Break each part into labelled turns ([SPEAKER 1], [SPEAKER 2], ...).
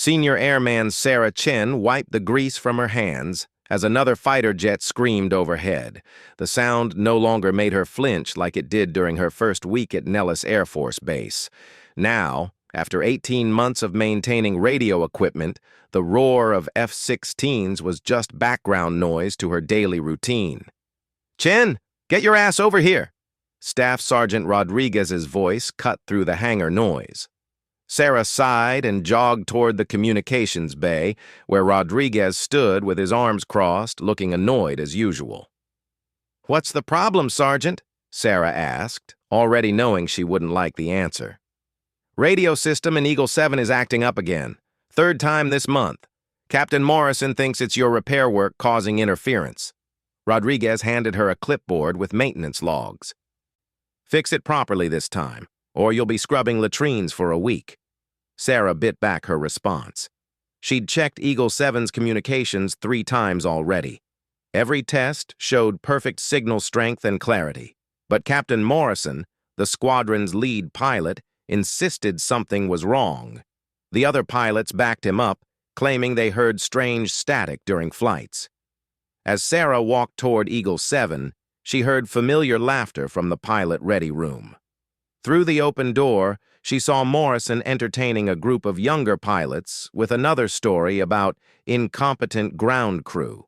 [SPEAKER 1] Senior Airman Sarah Chen wiped the grease from her hands as another fighter jet screamed overhead. The sound no longer made her flinch like it did during her first week at Nellis Air Force Base. Now, after 18 months of maintaining radio equipment, the roar of F-16s was just background noise to her daily routine. "Chen, get your ass over here!" Staff Sergeant Rodriguez's voice cut through the hangar noise. Sarah sighed and jogged toward the communications bay, where Rodriguez stood with his arms crossed, looking annoyed as usual. "What's the problem, Sergeant?" Sarah asked, already knowing she wouldn't like the answer. "Radio system in Eagle 7 is acting up again. Third time this month. Captain Morrison thinks it's your repair work causing interference." Rodriguez handed her a clipboard with maintenance logs. "Fix it properly this time, or you'll be scrubbing latrines for a week." Sarah bit back her response. She'd checked Eagle 7's communications 3 times already. Every test showed perfect signal strength and clarity. But Captain Morrison, the squadron's lead pilot, insisted something was wrong. The other pilots backed him up, claiming they heard strange static during flights. As Sarah walked toward Eagle 7, she heard familiar laughter from the pilot-ready room. Through the open door, she saw Morrison entertaining a group of younger pilots with another story about incompetent ground crew.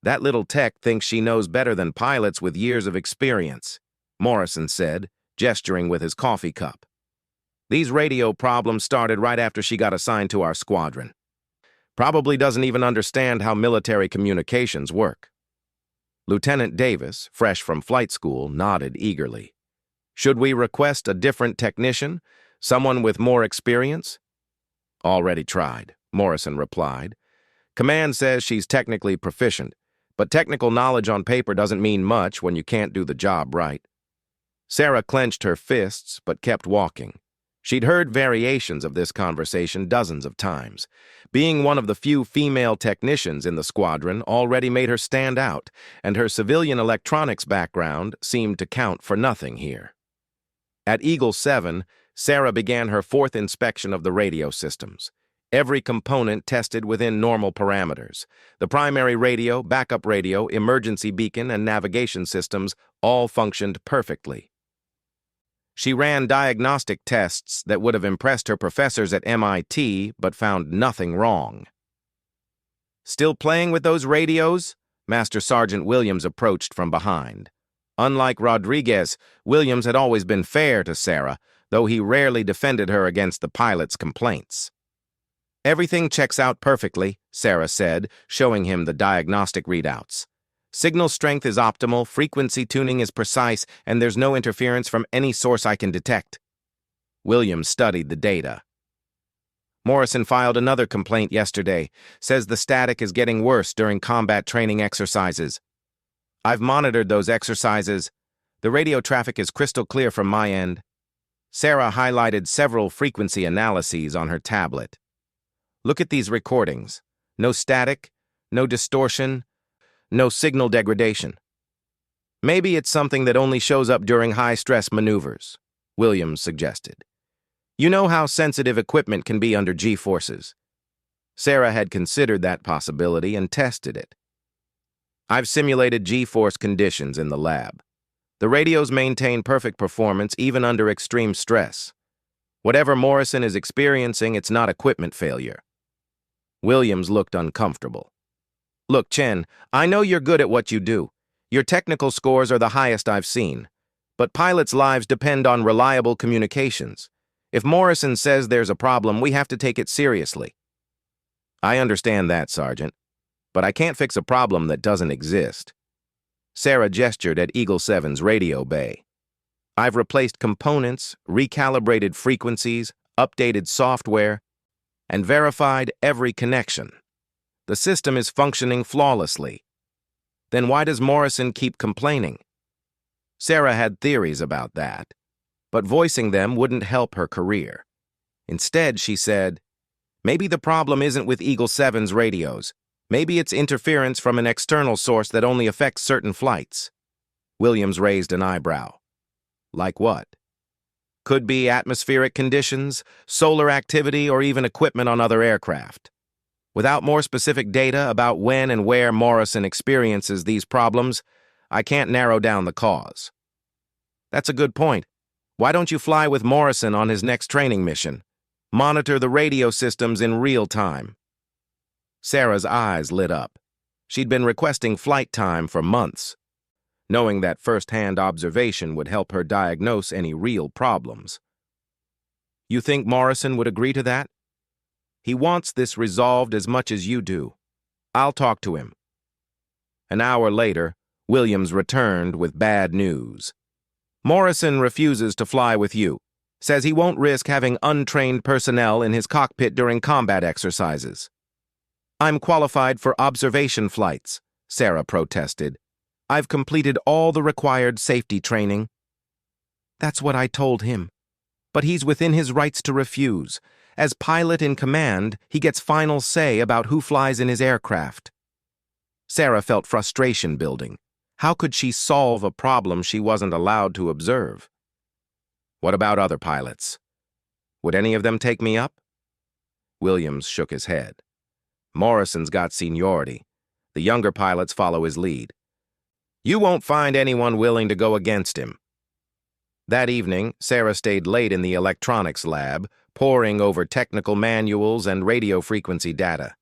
[SPEAKER 1] "That little tech thinks she knows better than pilots with years of experience," Morrison said, gesturing with his coffee cup. "These radio problems started right after she got assigned to our squadron. Probably doesn't even understand how military communications work." Lieutenant Davis, fresh from flight school, nodded eagerly. "Should we request a different technician, someone with more experience?" "Already tried," Morrison replied. "Command says she's technically proficient, but technical knowledge on paper doesn't mean much when you can't do the job right." Sarah clenched her fists but kept walking. She'd heard variations of this conversation dozens of times. Being one of the few female technicians in the squadron already made her stand out, and her civilian electronics background seemed to count for nothing here. At Eagle 7, Sarah began her 4th inspection of the radio systems. Every component tested within normal parameters. The primary radio, backup radio, emergency beacon, and navigation systems all functioned perfectly. She ran diagnostic tests that would have impressed her professors at MIT, but found nothing wrong. "Still playing with those radios?" Master Sergeant Williams approached from behind. Unlike Rodriguez, Williams had always been fair to Sarah, though he rarely defended her against the pilot's complaints. "Everything checks out perfectly," Sarah said, showing him the diagnostic readouts. "Signal strength is optimal, frequency tuning is precise, and there's no interference from any source I can detect." Williams studied the data. "Morrison filed another complaint yesterday, says the static is getting worse during combat training exercises. I've monitored those exercises. The radio traffic is crystal clear from my end." Sarah highlighted several frequency analyses on her tablet. "Look at these recordings. No static, no distortion, no signal degradation. Maybe it's something that only shows up during high-stress maneuvers," Williams suggested. "You know how sensitive equipment can be under G-forces." Sarah had considered that possibility and tested it. "I've simulated G-force conditions in the lab. The radios maintain perfect performance even under extreme stress. Whatever Morrison is experiencing, it's not equipment failure." Williams looked uncomfortable. "Look, Chen, I know you're good at what you do. Your technical scores are the highest I've seen. But pilots' lives depend on reliable communications. If Morrison says there's a problem, we have to take it seriously." "I understand that, Sergeant. But I can't fix a problem that doesn't exist." Sarah gestured at Eagle 7's radio bay. "I've replaced components, recalibrated frequencies, updated software, and verified every connection. The system is functioning flawlessly. Then why does Morrison keep complaining?" Sarah had theories about that, but voicing them wouldn't help her career. Instead, she said, "Maybe the problem isn't with Eagle 7's radios. Maybe it's interference from an external source that only affects certain flights." Williams raised an eyebrow. "Like what?" Could be atmospheric conditions, solar activity, or even equipment on other aircraft. Without more specific data about when and where Morrison experiences these problems, I can't narrow down the cause. That's a good point. Why don't you fly with Morrison on his next training mission? Monitor the radio systems in real time. Sarah's eyes lit up. She'd been requesting flight time for months, knowing that first-hand observation would help her diagnose any real problems. You think Morrison would agree to that? He wants this resolved as much as you do. I'll talk to him. An hour later, Williams returned with bad news. Morrison refuses to fly with you, says he won't risk having untrained personnel in his cockpit during combat exercises. I'm qualified for observation flights, Sarah protested. I've completed all the required safety training. That's what I told him. But he's within his rights to refuse. As pilot in command, he gets final say about who flies in his aircraft. Sarah felt frustration building. How could she solve a problem she wasn't allowed to observe? What about other pilots? Would any of them take me up? Williams shook his head. Morrison's got seniority. The younger pilots follow his lead. You won't find anyone willing to go against him. That evening, Sarah stayed late in the electronics lab, poring over technical manuals and radio frequency data.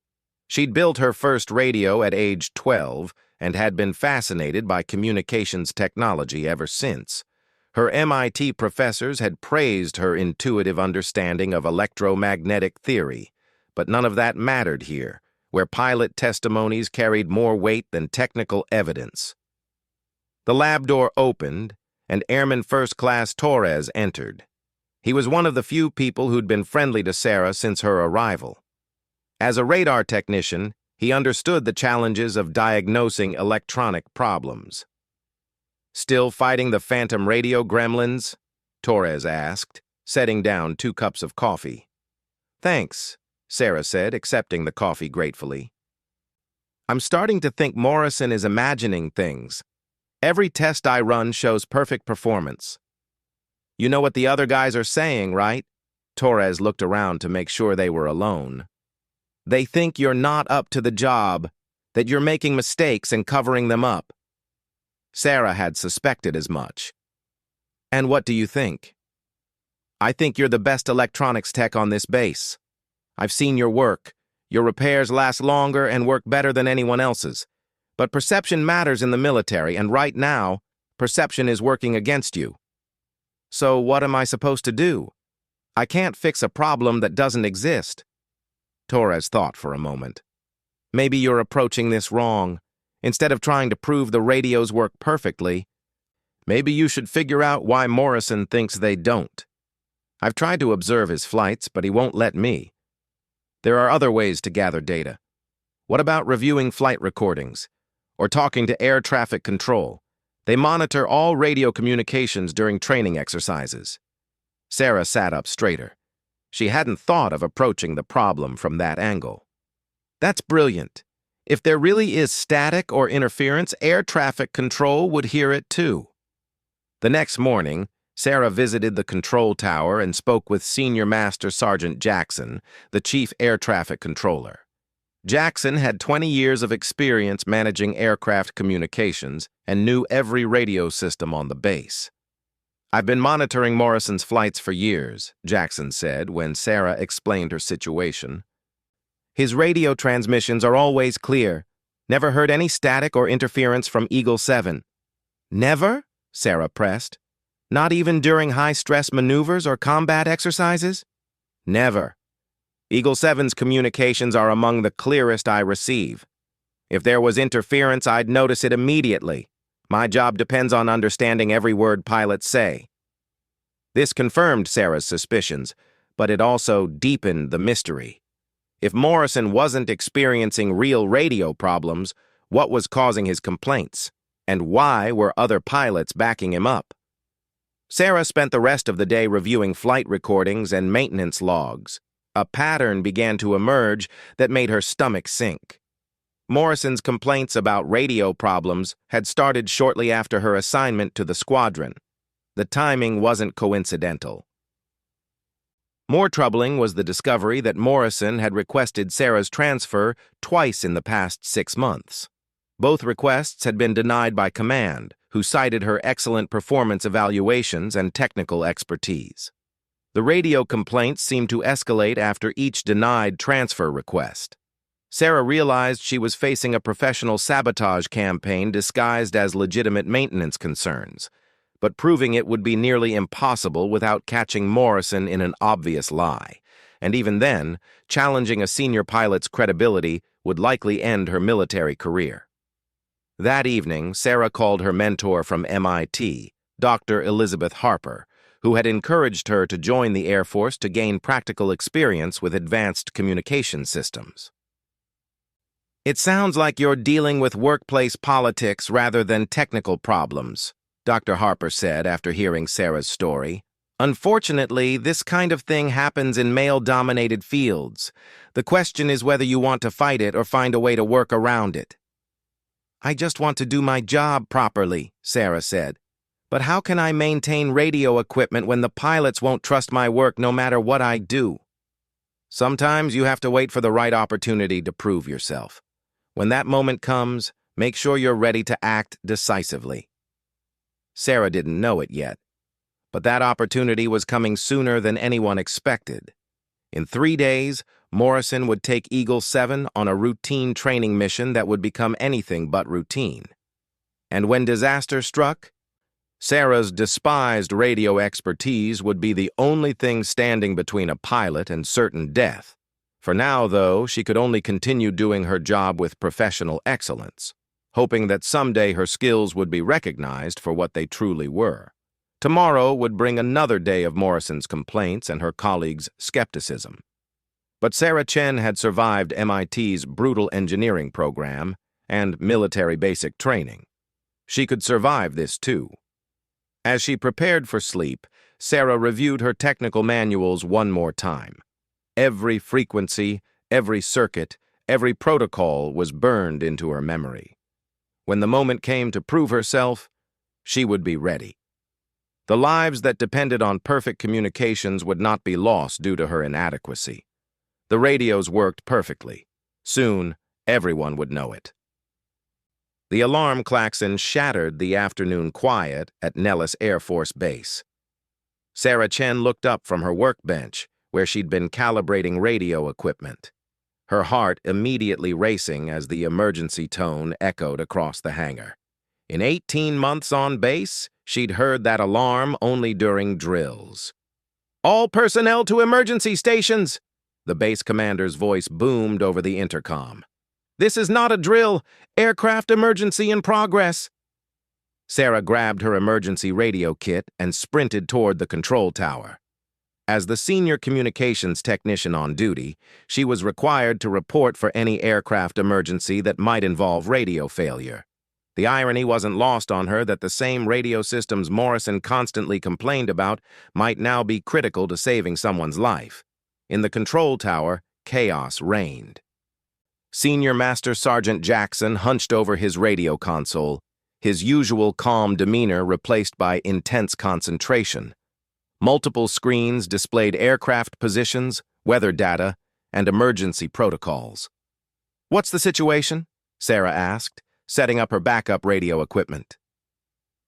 [SPEAKER 1] She'd built her first radio at age 12 and had been fascinated by communications technology ever since. Her MIT professors had praised her intuitive understanding of electromagnetic theory, but none of that mattered here, where pilot testimonies carried more weight than technical evidence. The lab door opened, and Airman First Class Torres entered. He was one of the few people who'd been friendly to Sarah since her arrival. As a radar technician, he understood the challenges of diagnosing electronic problems. Still fighting the phantom radio gremlins? Torres asked, setting down 2 cups of coffee. Thanks, Sarah said, accepting the coffee gratefully. I'm starting to think Morrison is imagining things. Every test I run shows perfect performance. You know what the other guys are saying, right? Torres looked around to make sure they were alone. They think you're not up to the job, that you're making mistakes and covering them up. Sarah had suspected as much. And what do you think? I think you're the best electronics tech on this base. I've seen your work. Your repairs last longer and work better than anyone else's. But perception matters in the military, and right now, perception is working against you. So what am I supposed to do? I can't fix a problem that doesn't exist. Torres thought for a moment. Maybe you're approaching this wrong. Instead of trying to prove the radios work perfectly, maybe you should figure out why Morrison thinks they don't. I've tried to observe his flights, but he won't let me. There are other ways to gather data. What about reviewing flight recordings? Or talking to air traffic control? They monitor all radio communications during training exercises. Sarah sat up straighter. She hadn't thought of approaching the problem from that angle. That's brilliant. If there really is static or interference, air traffic control would hear it too. The next morning, Sarah visited the control tower and spoke with Senior Master Sergeant Jackson, the Chief Air Traffic Controller. Jackson had 20 years of experience managing aircraft communications and knew every radio system on the base. I've been monitoring Morrison's flights for years, Jackson said when Sarah explained her situation. His radio transmissions are always clear. Never heard any static or interference from Eagle 7. Never? Sarah pressed. Not even during high-stress maneuvers or combat exercises? Never. Eagle 7's communications are among the clearest I receive. If there was interference, I'd notice it immediately. My job depends on understanding every word pilots say. This confirmed Sarah's suspicions, but it also deepened the mystery. If Morrison wasn't experiencing real radio problems, what was causing his complaints? And why were other pilots backing him up? Sarah spent the rest of the day reviewing flight recordings and maintenance logs. A pattern began to emerge that made her stomach sink. Morrison's complaints about radio problems had started shortly after her assignment to the squadron. The timing wasn't coincidental. More troubling was the discovery that Morrison had requested Sarah's transfer twice in the past 6 months. Both requests had been denied by command, who cited her excellent performance evaluations and technical expertise. The radio complaints seemed to escalate after each denied transfer request. Sarah realized she was facing a professional sabotage campaign disguised as legitimate maintenance concerns, but proving it would be nearly impossible without catching Morrison in an obvious lie. And even then, challenging a senior pilot's credibility would likely end her military career. That evening, Sarah called her mentor from MIT, Dr. Elizabeth Harper, who had encouraged her to join the Air Force to gain practical experience with advanced communication systems. "It sounds like you're dealing with workplace politics rather than technical problems," Dr. Harper said after hearing Sarah's story. "Unfortunately, this kind of thing happens in male-dominated fields. The question is whether you want to fight it or find a way to work around it." "I just want to do my job properly," Sarah said. "But how can I maintain radio equipment when the pilots won't trust my work no matter what I do?" "Sometimes you have to wait for the right opportunity to prove yourself. When that moment comes, make sure you're ready to act decisively." Sarah didn't know it yet, but that opportunity was coming sooner than anyone expected. In 3 days, Morrison would take Eagle 7 on a routine training mission that would become anything but routine. And when disaster struck, Sarah's despised radio expertise would be the only thing standing between a pilot and certain death. For now, though, she could only continue doing her job with professional excellence, hoping that someday her skills would be recognized for what they truly were. Tomorrow would bring another day of Morrison's complaints and her colleagues' skepticism. But Sarah Chen had survived MIT's brutal engineering program and military basic training. She could survive this too. As she prepared for sleep, Sarah reviewed her technical manuals one more time. Every frequency, every circuit, every protocol was burned into her memory. When the moment came to prove herself, she would be ready. The lives that depended on perfect communications would not be lost due to her inadequacy. The radios worked perfectly. Soon, everyone would know it. The alarm klaxon shattered the afternoon quiet at Nellis Air Force Base. Sarah Chen looked up from her workbench, where she'd been calibrating radio equipment, her heart immediately racing as the emergency tone echoed across the hangar. In 18 months on base, she'd heard that alarm only during drills. "All personnel to emergency stations!" The base commander's voice boomed over the intercom. "This is not a drill. Aircraft emergency in progress." Sarah grabbed her emergency radio kit and sprinted toward the control tower. As the senior communications technician on duty, she was required to report for any aircraft emergency that might involve radio failure. The irony wasn't lost on her that the same radio systems Morrison constantly complained about might now be critical to saving someone's life. In the control tower, chaos reigned. Senior Master Sergeant Jackson hunched over his radio console, his usual calm demeanor replaced by intense concentration. Multiple screens displayed aircraft positions, weather data, and emergency protocols. "What's the situation?" Sarah asked, setting up her backup radio equipment.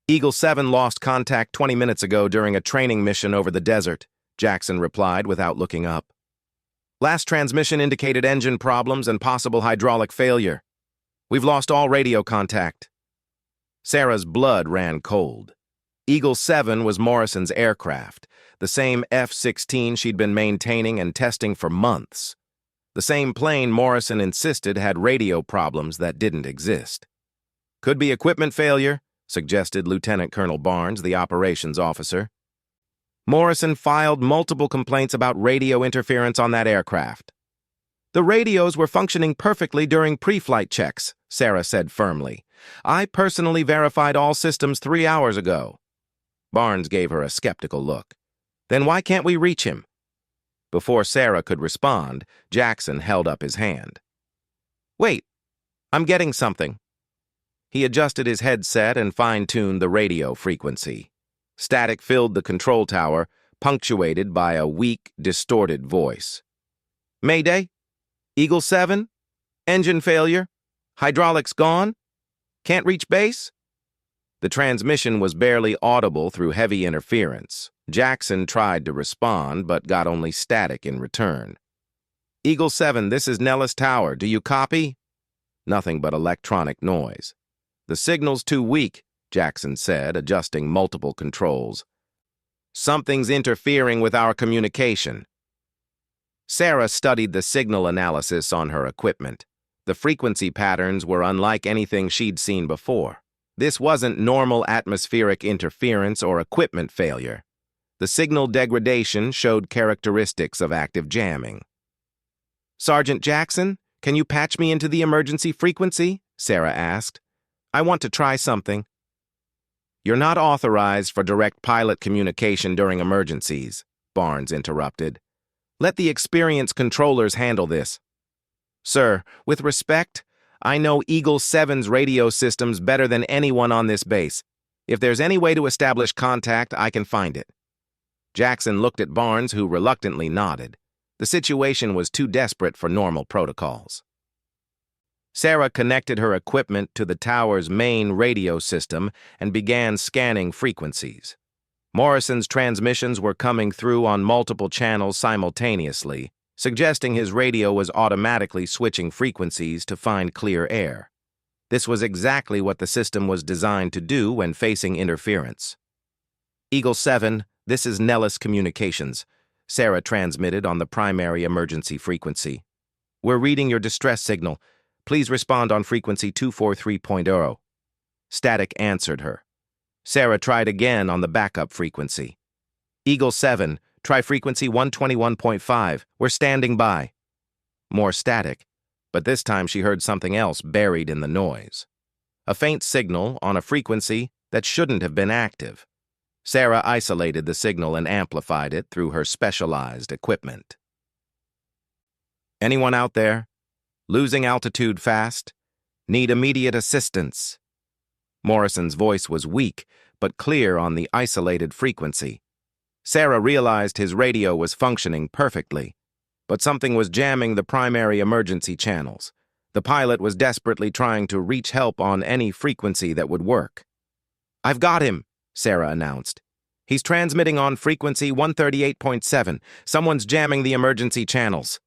[SPEAKER 1] "Eagle 7 lost contact 20 minutes ago during a training mission over the desert," Jackson replied without looking up. "Last transmission indicated engine problems and possible hydraulic failure. We've lost all radio contact." Sarah's blood ran cold. Eagle 7 was Morrison's aircraft, the same F-16 she'd been maintaining and testing for months. The same plane Morrison insisted had radio problems that didn't exist. "Could be equipment failure," suggested Lieutenant Colonel Barnes, the operations officer. "Morrison filed multiple complaints about radio interference on that aircraft." "The radios were functioning perfectly during pre-flight checks," Sarah said firmly. "I personally verified all systems 3 hours ago." Barnes gave her a skeptical look. "Then why can't we reach him?" Before Sarah could respond, Jackson held up his hand. "Wait, I'm getting something." He adjusted his headset and fine-tuned the radio frequency. Static filled the control tower, punctuated by a weak, distorted voice. "Mayday? Eagle 7? Engine failure? Hydraulics gone? Can't reach base?" The transmission was barely audible through heavy interference. Jackson tried to respond, but got only static in return. "Eagle 7, this is Nellis Tower. Do you copy?" Nothing but electronic noise. "The signal's too weak," Jackson said, adjusting multiple controls. "Something's interfering with our communication." Sarah studied the signal analysis on her equipment. The frequency patterns were unlike anything she'd seen before. This wasn't normal atmospheric interference or equipment failure. The signal degradation showed characteristics of active jamming. "Sergeant Jackson, can you patch me into the emergency frequency?" Sarah asked. "I want to try something." "You're not authorized for direct pilot communication during emergencies," Barnes interrupted. "Let the experienced controllers handle this." "Sir, with respect, I know Eagle 7's radio systems better than anyone on this base. If there's any way to establish contact, I can find it." Jackson looked at Barnes, who reluctantly nodded. The situation was too desperate for normal protocols. Sarah connected her equipment to the tower's main radio system and began scanning frequencies. Morrison's transmissions were coming through on multiple channels simultaneously, suggesting his radio was automatically switching frequencies to find clear air. This was exactly what the system was designed to do when facing interference. "Eagle 7, this is Nellis Communications," Sarah transmitted on the primary emergency frequency. "We're reading your distress signal. Please respond on frequency 243.0. Static answered her. Sarah tried again on the backup frequency. "Eagle 7, try frequency 121.5. We're standing by." More static, but this time she heard something else buried in the noise. A faint signal on a frequency that shouldn't have been active. Sarah isolated the signal and amplified it through her specialized equipment. "Anyone out there? Losing altitude fast? Need immediate assistance?" Morrison's voice was weak, but clear on the isolated frequency. Sarah realized his radio was functioning perfectly, but something was jamming the primary emergency channels. The pilot was desperately trying to reach help on any frequency that would work. "I've got him," Sarah announced. "He's transmitting on frequency 138.7. Someone's jamming the emergency channels."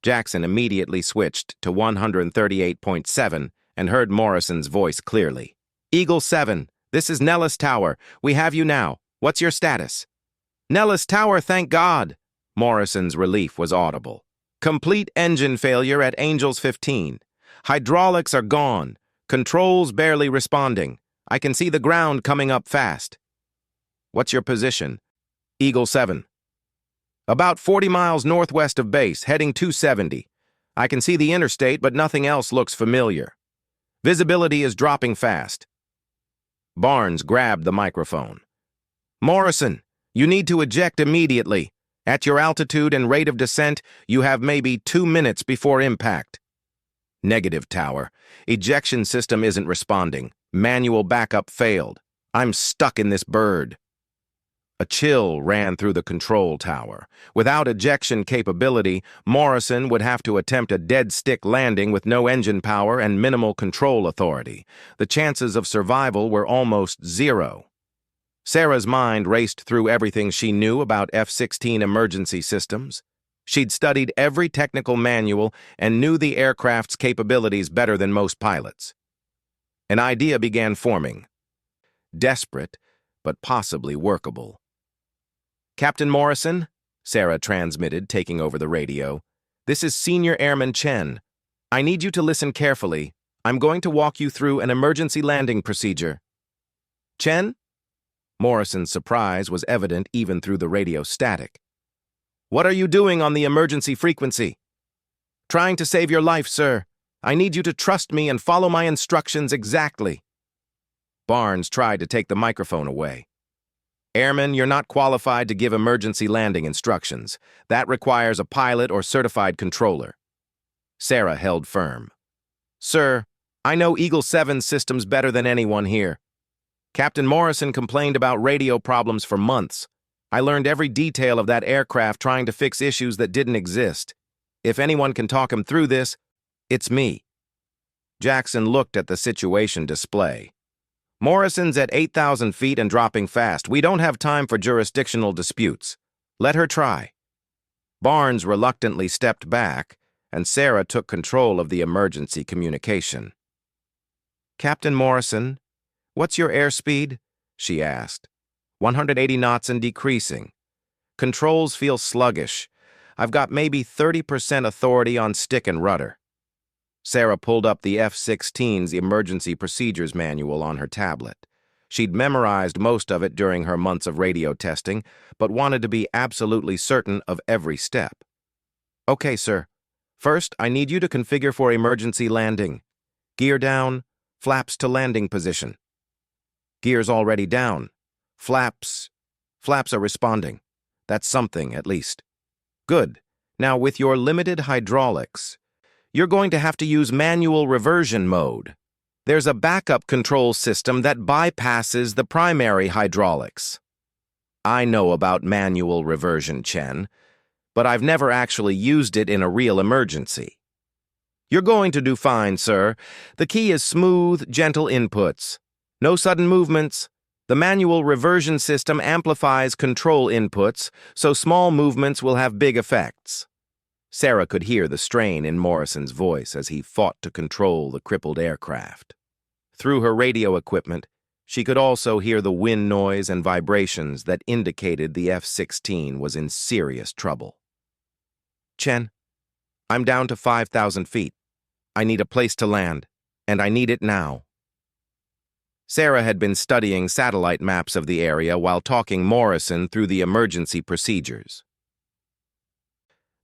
[SPEAKER 1] Jackson immediately switched to 138.7 and heard Morrison's voice clearly. "Eagle 7, this is Nellis Tower. We have you now. What's your status?" "Nellis Tower, thank God!" Morrison's relief was audible. "Complete engine failure at Angels 15. Hydraulics are gone. Controls barely responding. I can see the ground coming up fast." "What's your position?" "Eagle 7. About 40 miles northwest of base, heading 270. I can see the interstate, but nothing else looks familiar. Visibility is dropping fast." Barnes grabbed the microphone. "Morrison, you need to eject immediately. At your altitude and rate of descent, you have maybe 2 minutes before impact." "Negative, Tower. Ejection system isn't responding. Manual backup failed. I'm stuck in this bird." A chill ran through the control tower. Without ejection capability, Morrison would have to attempt a dead-stick landing with no engine power and minimal control authority. The chances of survival were almost zero. Sarah's mind raced through everything she knew about F-16 emergency systems. She'd studied every technical manual and knew the aircraft's capabilities better than most pilots. An idea began forming. Desperate, but possibly workable. "Captain Morrison," Sarah transmitted, taking over the radio. "This is Senior Airman Chen. I need you to listen carefully. I'm going to walk you through an emergency landing procedure." "Chen?" Morrison's surprise was evident even through the radio static. "What are you doing on the emergency frequency?" "Trying to save your life, sir. I need you to trust me and follow my instructions exactly." Barnes tried to take the microphone away. "Airman, you're not qualified to give emergency landing instructions. That requires a pilot or certified controller." Sarah held firm. "Sir, I know Eagle 7 systems better than anyone here. Captain Morrison complained about radio problems for months. I learned every detail of that aircraft trying to fix issues that didn't exist. If anyone can talk him through this, it's me." Jackson looked at the situation display. "Morrison's at 8,000 feet and dropping fast. We don't have time for jurisdictional disputes. Let her try." Barnes reluctantly stepped back, and Sarah took control of the emergency communication. "Captain Morrison, what's your airspeed?" she asked. 180 knots and decreasing. Controls feel sluggish. I've got maybe 30% authority on stick and rudder." Sarah pulled up the F-16's emergency procedures manual on her tablet. She'd memorized most of it during her months of radio testing, but wanted to be absolutely certain of every step. "Okay, sir. First, I need you to configure for emergency landing. Gear down, flaps to landing position. Gear's already down. Flaps are responding. That's something, at least. Good. Now, with your limited hydraulics, you're going to have to use manual reversion mode. There's a backup control system that bypasses the primary hydraulics." "I know about manual reversion, Chen, but I've never actually used it in a real emergency." "You're going to do fine, sir. The key is smooth, gentle inputs. No sudden movements. The manual reversion system amplifies control inputs, so small movements will have big effects." Sarah could hear the strain in Morrison's voice as he fought to control the crippled aircraft. Through her radio equipment, she could also hear the wind noise and vibrations that indicated the F-16 was in serious trouble. "Chen, I'm down to 5,000 feet. I need a place to land, and I need it now." Sarah had been studying satellite maps of the area while talking Morrison through the emergency procedures.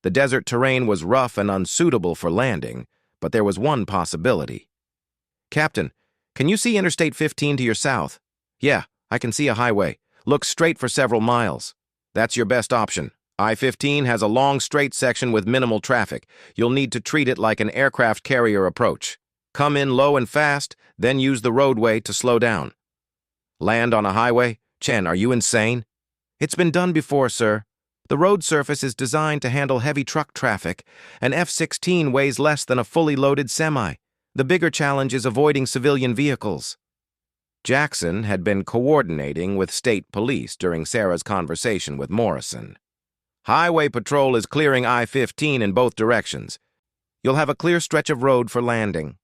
[SPEAKER 1] The desert terrain was rough and unsuitable for landing, but there was one possibility. "Captain, can you see Interstate 15 to your south?" "Yeah, I can see a highway. Look straight for several miles." "That's your best option. I-15 has a long straight section with minimal traffic. You'll need to treat it like an aircraft carrier approach. Come in low and fast, then use the roadway to slow down." "Land on a highway? Chen, are you insane?" "It's been done before, sir. The road surface is designed to handle heavy truck traffic. An F-16 weighs less than a fully loaded semi. The bigger challenge is avoiding civilian vehicles." Jackson had been coordinating with state police during Sarah's conversation with Morrison. "Highway patrol is clearing I-15 in both directions. You'll have a clear stretch of road for landing."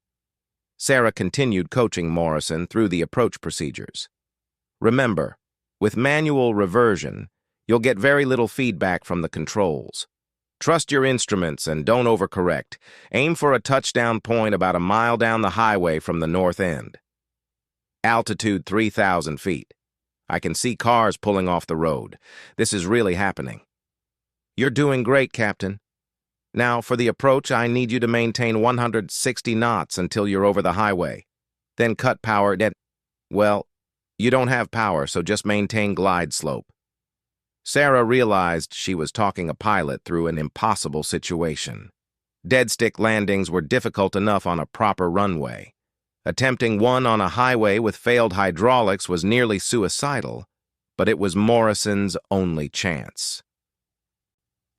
[SPEAKER 1] Sarah continued coaching Morrison through the approach procedures. "Remember, with manual reversion, you'll get very little feedback from the controls. Trust your instruments and don't overcorrect. Aim for a touchdown point about a mile down the highway from the north end. Altitude 3,000 feet. I can see cars pulling off the road. This is really happening." "You're doing great, Captain. Now, for the approach, I need you to maintain 160 knots until you're over the highway. Then cut power at... Well, you don't have power, so just maintain glide slope." Sarah realized she was talking a pilot through an impossible situation. Deadstick landings were difficult enough on a proper runway. Attempting one on a highway with failed hydraulics was nearly suicidal, but it was Morrison's only chance.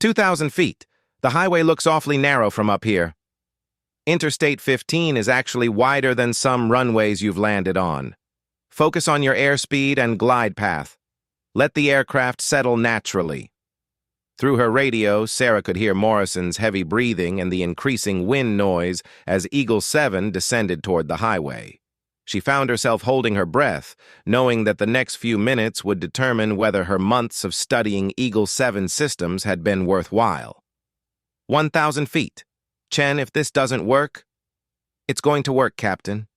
[SPEAKER 1] 2,000 feet. The highway looks awfully narrow from up here. Interstate 15 is actually wider than some runways you've landed on. Focus on your airspeed and glide path. Let the aircraft settle naturally." Through her radio, Sarah could hear Morrison's heavy breathing and the increasing wind noise as Eagle 7 descended toward the highway. She found herself holding her breath, knowing that the next few minutes would determine whether her months of studying Eagle 7 systems had been worthwhile. 1,000 feet. Chen, if this doesn't work... "It's going to work, Captain.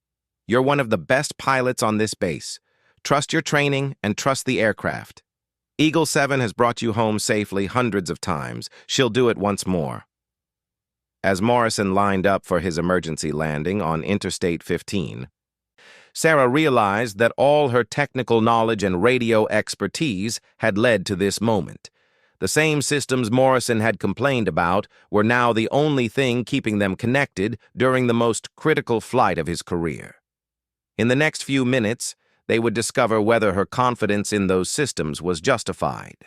[SPEAKER 1] You're one of the best pilots on this base. Trust your training and trust the aircraft. Eagle 7 has brought you home safely hundreds of times. She'll do it once more." As Morrison lined up for his emergency landing on Interstate 15, Sarah realized that all her technical knowledge and radio expertise had led to this moment. The same systems Morrison had complained about were now the only thing keeping them connected during the most critical flight of his career. In the next few minutes, they would discover whether her confidence in those systems was justified.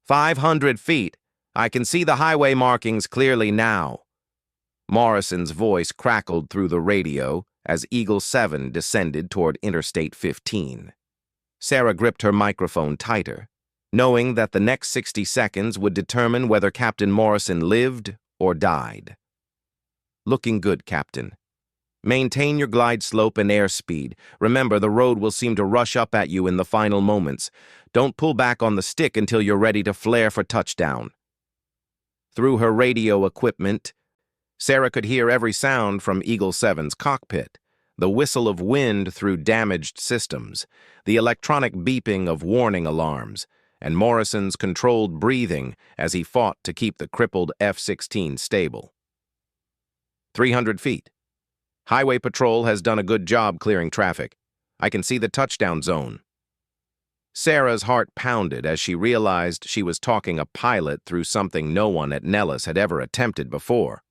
[SPEAKER 1] 500 feet. I can see the highway markings clearly now. Morrison's voice crackled through the radio as Eagle 7 descended toward Interstate 15. Sarah gripped her microphone tighter, knowing that the next 60 seconds would determine whether Captain Morrison lived or died. Looking good, Captain. Maintain your glide slope and airspeed. Remember, the road will seem to rush up at you in the final moments. Don't pull back on the stick until you're ready to flare for touchdown. Through her radio equipment, Sarah could hear every sound from Eagle 7's cockpit, the whistle of wind through damaged systems, the electronic beeping of warning alarms, and Morrison's controlled breathing as he fought to keep the crippled F-16 stable. 300 feet. Highway Patrol has done a good job clearing traffic. I can see the touchdown zone. Sarah's heart pounded as she realized she was talking a pilot through something no one at Nellis had ever attempted before.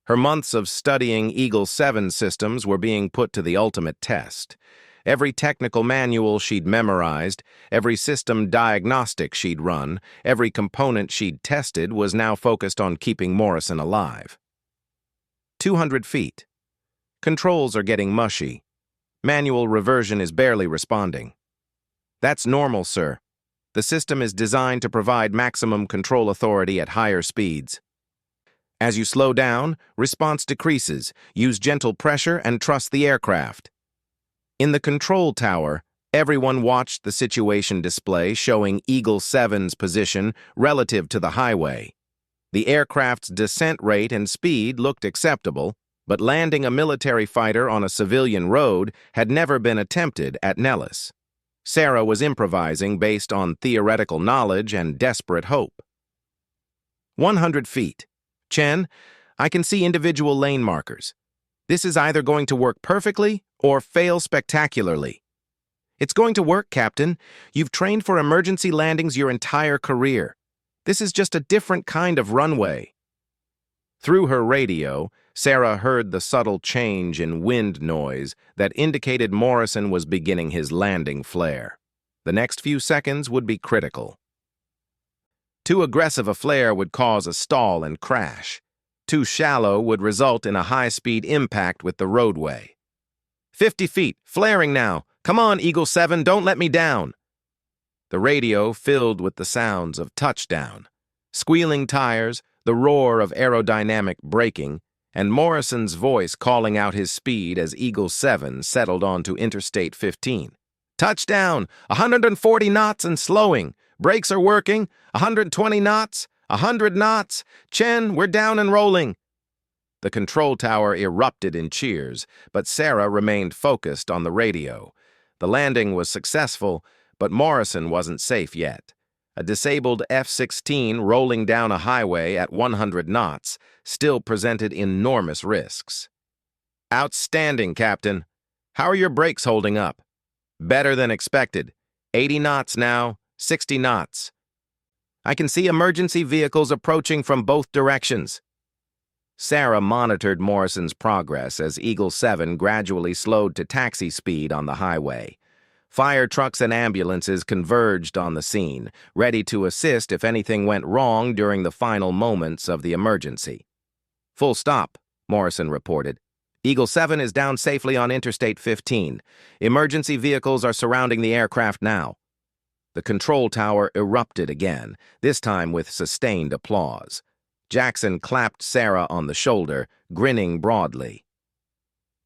[SPEAKER 1] Her months of studying Eagle 7 systems were being put to the ultimate test. Every technical manual she'd memorized, every system diagnostic she'd run, every component she'd tested was now focused on keeping Morrison alive. 200 feet. Controls are getting mushy. Manual reversion is barely responding. That's normal, sir. The system is designed to provide maximum control authority at higher speeds. As you slow down, response decreases. Use gentle pressure and trust the aircraft. In the control tower, everyone watched the situation display showing Eagle 7's position relative to the highway. The aircraft's descent rate and speed looked acceptable, but landing a military fighter on a civilian road had never been attempted at Nellis. Sarah was improvising based on theoretical knowledge and desperate hope. 100 feet. Chen, I can see individual lane markers. This is either going to work perfectly or fail spectacularly. It's going to work, Captain. You've trained for emergency landings your entire career. This is just a different kind of runway. Through her radio, Sarah heard the subtle change in wind noise that indicated Morrison was beginning his landing flare. The next few seconds would be critical. Too aggressive a flare would cause a stall and crash. Too shallow would result in a high-speed impact with the roadway. 50 feet, flaring now. Come on, Eagle 7, don't let me down. The radio filled with the sounds of touchdown, squealing tires, the roar of aerodynamic braking, and Morrison's voice calling out his speed as Eagle 7 settled onto Interstate 15. Touchdown! 140 knots and slowing. Brakes are working. 120 knots. 100 knots. Chen, we're down and rolling. The control tower erupted in cheers, but Sarah remained focused on the radio. The landing was successful, but Morrison wasn't safe yet. A disabled F-16 rolling down a highway at 100 knots still presented enormous risks. Outstanding, Captain. How are your brakes holding up? Better than expected. 80 knots now, 60 knots. I can see emergency vehicles approaching from both directions. Sarah monitored Morrison's progress as Eagle 7 gradually slowed to taxi speed on the highway. Fire trucks and ambulances converged on the scene, ready to assist if anything went wrong during the final moments of the emergency. Full stop, Morrison reported. Eagle 7 is down safely on Interstate 15. Emergency vehicles are surrounding the aircraft now. The control tower erupted again, this time with sustained applause. Jackson clapped Sarah on the shoulder, grinning broadly.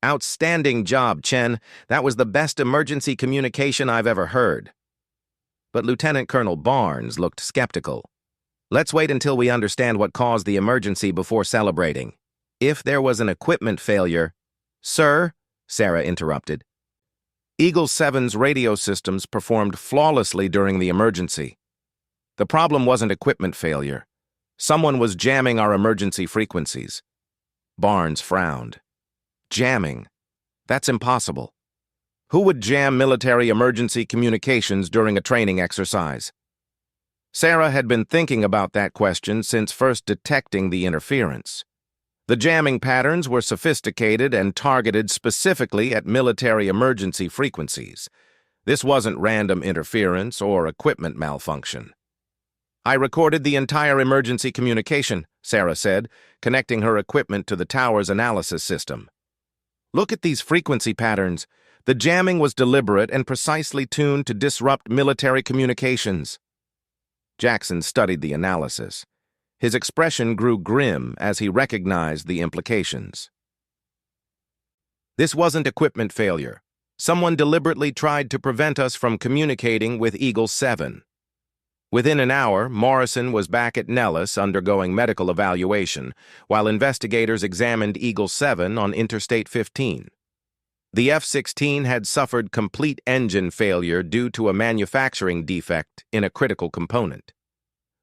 [SPEAKER 1] Outstanding job, Chen. That was the best emergency communication I've ever heard. But Lieutenant Colonel Barnes looked skeptical. Let's wait until we understand what caused the emergency before celebrating. If there was an equipment failure... Sir, Sarah interrupted. Eagle 7's radio systems performed flawlessly during the emergency. The problem wasn't equipment failure. Someone was jamming our emergency frequencies. Barnes frowned. Jamming? That's impossible. Who would jam military emergency communications during a training exercise? Sarah had been thinking about that question since first detecting the interference. The jamming patterns were sophisticated and targeted specifically at military emergency frequencies. This wasn't random interference or equipment malfunction. "I recorded the entire emergency communication," Sarah said, connecting her equipment to the tower's analysis system. "Look at these frequency patterns. The jamming was deliberate and precisely tuned to disrupt military communications." Jackson studied the analysis. His expression grew grim as he recognized the implications. "This wasn't equipment failure. Someone deliberately tried to prevent us from communicating with Eagle 7. Within an hour, Morrison was back at Nellis undergoing medical evaluation, while investigators examined Eagle 7 on Interstate 15. The F-16 had suffered complete engine failure due to a manufacturing defect in a critical component.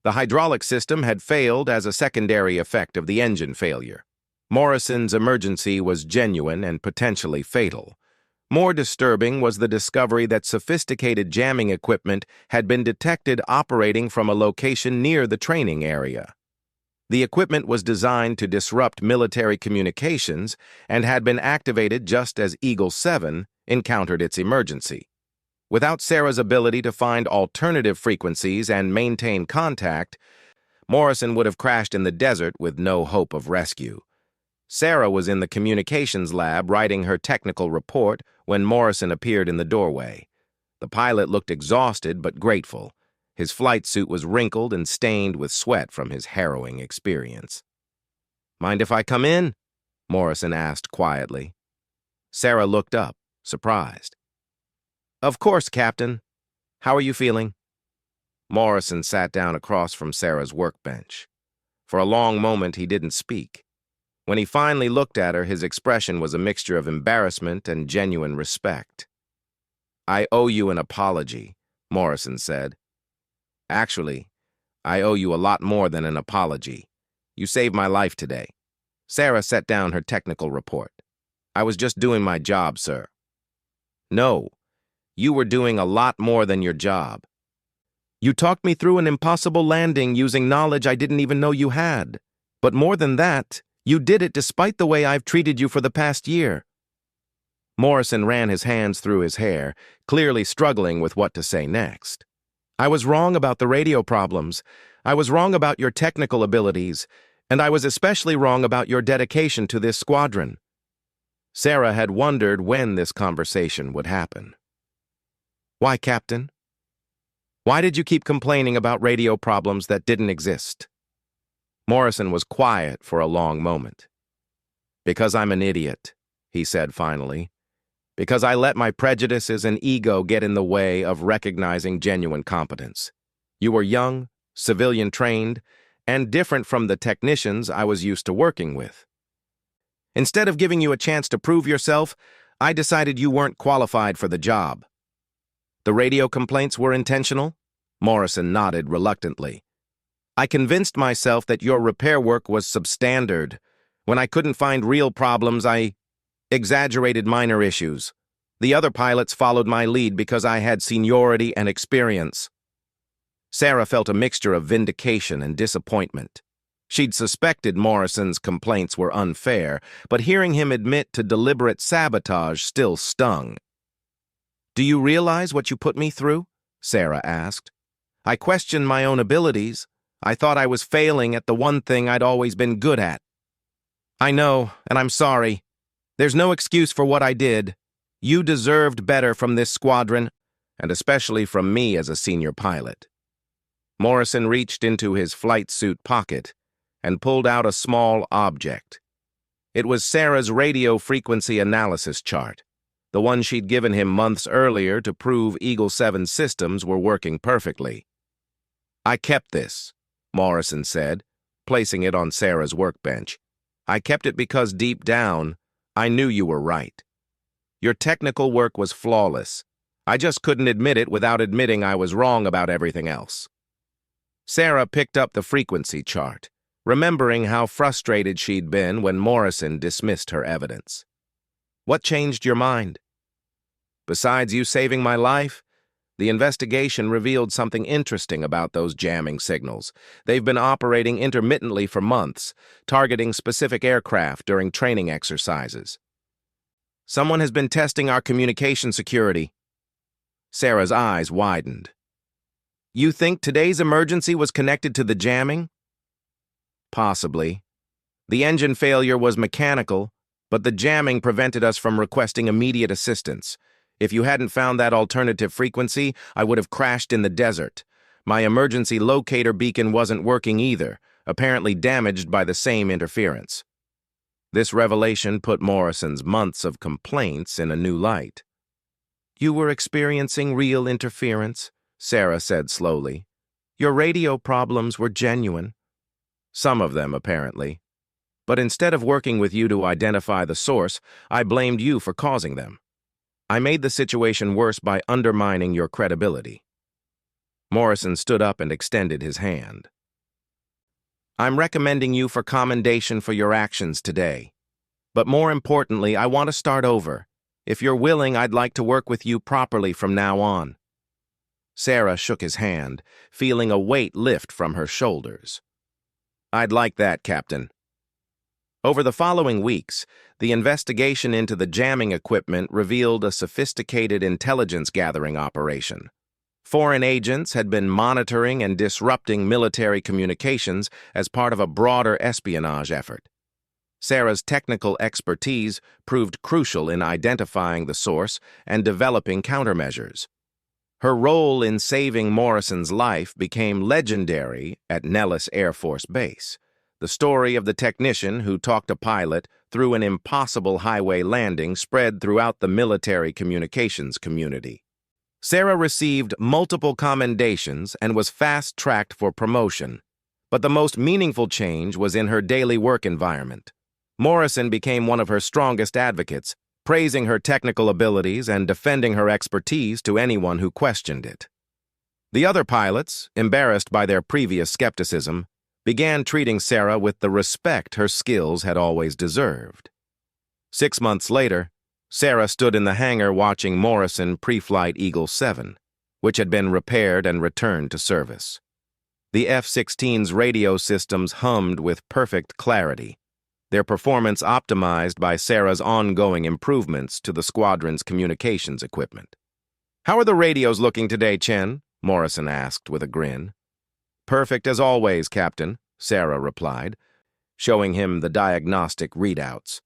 [SPEAKER 1] The hydraulic system had failed as a secondary effect of the engine failure. Morrison's emergency was genuine and potentially fatal. More disturbing was the discovery that sophisticated jamming equipment had been detected operating from a location near the training area. The equipment was designed to disrupt military communications and had been activated just as Eagle 7 encountered its emergency. Without Sarah's ability to find alternative frequencies and maintain contact, Morrison would have crashed in the desert with no hope of rescue. Sarah was in the communications lab writing her technical report when Morrison appeared in the doorway. The pilot looked exhausted but grateful. His flight suit was wrinkled and stained with sweat from his harrowing experience. "Mind if I come in?" Morrison asked quietly. Sarah looked up, surprised. "Of course, Captain. How are you feeling?" Morrison sat down across from Sarah's workbench. For a long moment, he didn't speak. When he finally looked at her, his expression was a mixture of embarrassment and genuine respect. "I owe you an apology," Morrison said. "Actually, I owe you a lot more than an apology. You saved my life today." Sarah set down her technical report. "I was just doing my job, sir." "No, you were doing a lot more than your job. You talked me through an impossible landing using knowledge I didn't even know you had. But more than that, you did it despite the way I've treated you for the past year." Morrison ran his hands through his hair, clearly struggling with what to say next. "I was wrong about the radio problems. I was wrong about your technical abilities, and I was especially wrong about your dedication to this squadron." Sarah had wondered when this conversation would happen. "Why, Captain? Why did you keep complaining about radio problems that didn't exist?" Morrison was quiet for a long moment. "Because I'm an idiot," he said finally. "Because I let my prejudices and ego get in the way of recognizing genuine competence. You were young, civilian-trained, and different from the technicians I was used to working with. Instead of giving you a chance to prove yourself, I decided you weren't qualified for the job." "The radio complaints were intentional?" Morrison nodded reluctantly. "I convinced myself that your repair work was substandard. When I couldn't find real problems, I exaggerated minor issues. The other pilots followed my lead because I had seniority and experience." Sarah felt a mixture of vindication and disappointment. She'd suspected Morrison's complaints were unfair, but hearing him admit to deliberate sabotage still stung. "Do you realize what you put me through?" Sarah asked. "I questioned my own abilities. I thought I was failing at the one thing I'd always been good at." "I know, and I'm sorry. There's no excuse for what I did. You deserved better from this squadron, and especially from me as a senior pilot." Morrison reached into his flight suit pocket and pulled out a small object. It was Sarah's radio frequency analysis chart, the one she'd given him months earlier to prove Eagle 7 systems were working perfectly. "I kept this," Morrison said, placing it on Sarah's workbench. "I kept it because deep down, I knew you were right. Your technical work was flawless. I just couldn't admit it without admitting I was wrong about everything else." Sarah picked up the frequency chart, remembering how frustrated she'd been when Morrison dismissed her evidence. "What changed your mind?" "Besides you saving my life, the investigation revealed something interesting about those jamming signals. They've been operating intermittently for months, targeting specific aircraft during training exercises. Someone has been testing our communication security." Sarah's eyes widened. You think today's emergency was connected to the jamming? Possibly. The engine failure was mechanical, but the jamming prevented us from requesting immediate assistance. If you hadn't found that alternative frequency, I would have crashed in the desert. My emergency locator beacon wasn't working either, apparently damaged by the same interference. This revelation put Morrison's months of complaints in a new light. You were experiencing real interference, Sarah said slowly. Your radio problems were genuine. Some of them, apparently. But instead of working with you to identify the source, I blamed you for causing them. I made the situation worse by undermining your credibility. Morrison stood up and extended his hand. I'm recommending you for commendation for your actions today. But more importantly, I want to start over. If you're willing, I'd like to work with you properly from now on. Sarah shook his hand, feeling a weight lift from her shoulders. I'd like that, Captain. Over the following weeks, the investigation into the jamming equipment revealed a sophisticated intelligence-gathering operation. Foreign agents had been monitoring and disrupting military communications as part of a broader espionage effort. Sarah's technical expertise proved crucial in identifying the source and developing countermeasures. Her role in saving Morrison's life became legendary at Nellis Air Force Base. The story of the technician who talked a pilot through an impossible highway landing spread throughout the military communications community. Sarah received multiple commendations and was fast-tracked for promotion, but the most meaningful change was in her daily work environment. Morrison became one of her strongest advocates, praising her technical abilities and defending her expertise to anyone who questioned it. The other pilots, embarrassed by their previous skepticism, began treating Sarah with the respect her skills had always deserved. 6 months later, Sarah stood in the hangar watching Morrison pre-flight Eagle 7, which had been repaired and returned to service. The F-16's radio systems hummed with perfect clarity, their performance optimized by Sarah's ongoing improvements to the squadron's communications equipment. How are the radios looking today, Chen? Morrison asked with a grin. Perfect as always, Captain, Sarah replied, showing him the diagnostic readouts.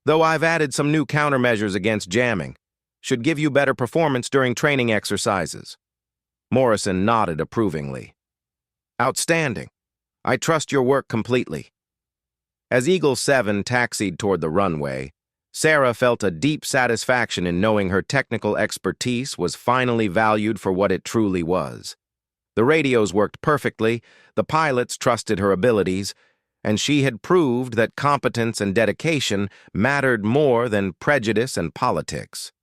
[SPEAKER 1] Though I've added some new countermeasures against jamming. Should give you better performance during training exercises. Morrison nodded approvingly. Outstanding. I trust your work completely. As Eagle 7 taxied toward the runway, Sarah felt a deep satisfaction in knowing her technical expertise was finally valued for what it truly was. The radios worked perfectly, the pilots trusted her abilities, and she had proved that competence and dedication mattered more than prejudice and politics.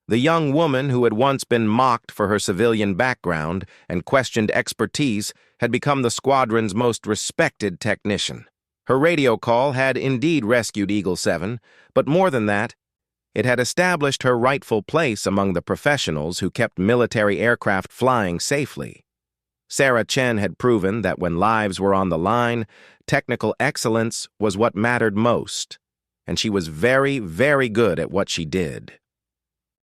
[SPEAKER 1] The young woman who had once been mocked for her civilian background and questioned expertise had become the squadron's most respected technician. Her radio call had indeed rescued Eagle 7, but more than that, it had established her rightful place among the professionals who kept military aircraft flying safely. Sarah Chen had proven that when lives were on the line, technical excellence was what mattered most, and she was very, very good at what she did.